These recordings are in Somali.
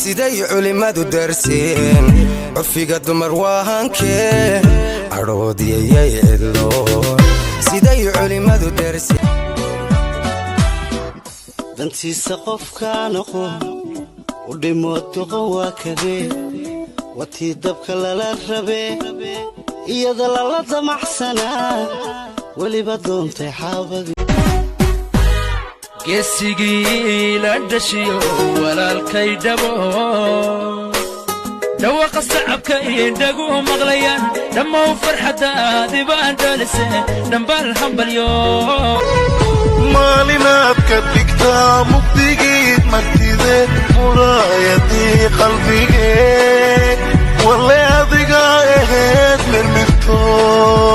siday culimadu darsiin cufiga dumar waahankee aroodiyay cidlo siday culimadu darsiin dantiisa qofka noqo u dhimooto waa kadee watii dabka lala rabe iyada la damacsana waliba doontay xaabadi geesigii la dhashiyo walaalkay dhabo dhawaqa sacabka indhagu maqlayaan dhammow farxadaadi baan dhalise dhambal hambalyo maalinaad ka dhigtaa mugdigiid martide muraayadii qalbigee wale adiga aheed mirmirtooy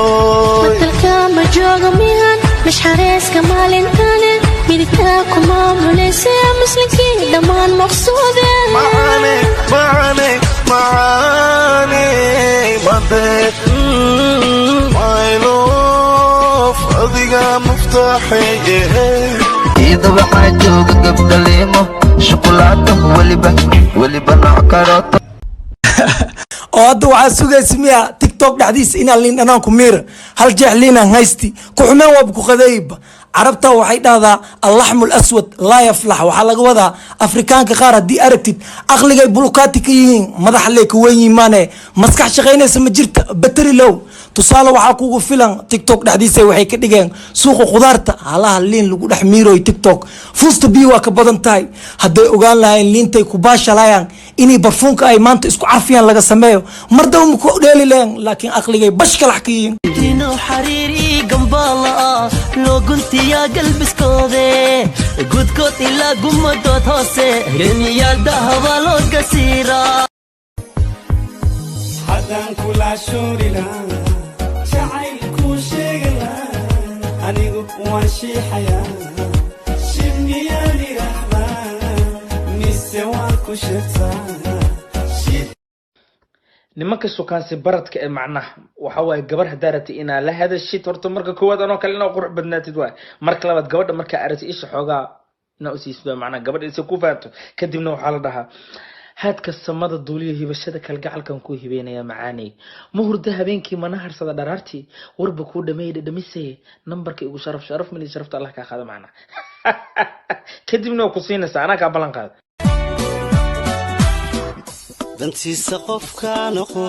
matalka ma jooga mihan mish xareeska maalintane miditaku maamuleyse muslinkii dhammaan maqsuude macaane madeed my love adiga muftaaxeehe إذا وقعت جوجك بليمو شوكولاتة ولبا نوع كاروتة هذا وعسوق اسمها تيك توك حديث إن اللي أنا كمير هل جعلنا هايستي كحمان وابكو خذيب عربته وحيد هذا اللحم الأسود لا يفلح وحلق وذا أفريكان كقارة دي أركتد أغلق بلوكاتيكيين مدح لك وين ماني مسكح شغينا سمجرت بتري لو تصالوا وحاكوكو فيلان تيك توك حديثة وحي كدقين سوق خضارته على اللين لقو دحميرو تيك توك فوست بيوا كبدن تاي هدي اوغان لها اللين تاي كوباشا لايان إني برفونك أي مانت اسكو عرفيان لغا سميو مردو مكو ديلي لين لكن أغلق بشكل حكيين دينو حريري قنبالا لو قلت يا قلب سكوذي قد كوت إلا قمدو توسي رمي يالدها ولو قسيرا حدان كلا شورنا شعيل كو شغلا أنيقو وانشي حياة شمني يالي رحمة نسواكو شتا nimanka sukaansi baradka ee macnaha waxa way gabar hadaartay ina la hadashid horta marka koowaad anoo kale inoo qurux badnaatid waay marka labaad gabadha marka aragtay isha xoogaa ina u siisdo macnaha gabadha isoo ku faanto kadibna waxa la dhahaa haadka samada duuliyo hibashada kalgacalkan ku hibeynaya macaanay muhurda habeenkii manaharsada dharaartii warba ku dhameeyay dhamisay numberka igu sharaf mali sharafta Allah ka qaado macnaha kadibna ku siinaysa ana ka balan qaad dantiisa qofka noqo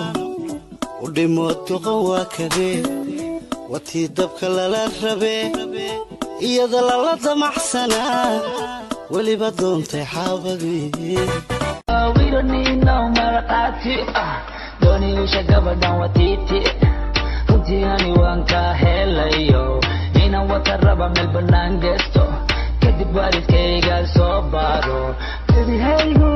u dhimooto waa kadee watii dabka lala rabe iyada la damacsana waliba doontay xaabadii We don't need no maraqati don't you shagaba dan watiti Uti hani wanka helayo ina wataraba mel banangesto kadib wariskayga soo baro Baby hey who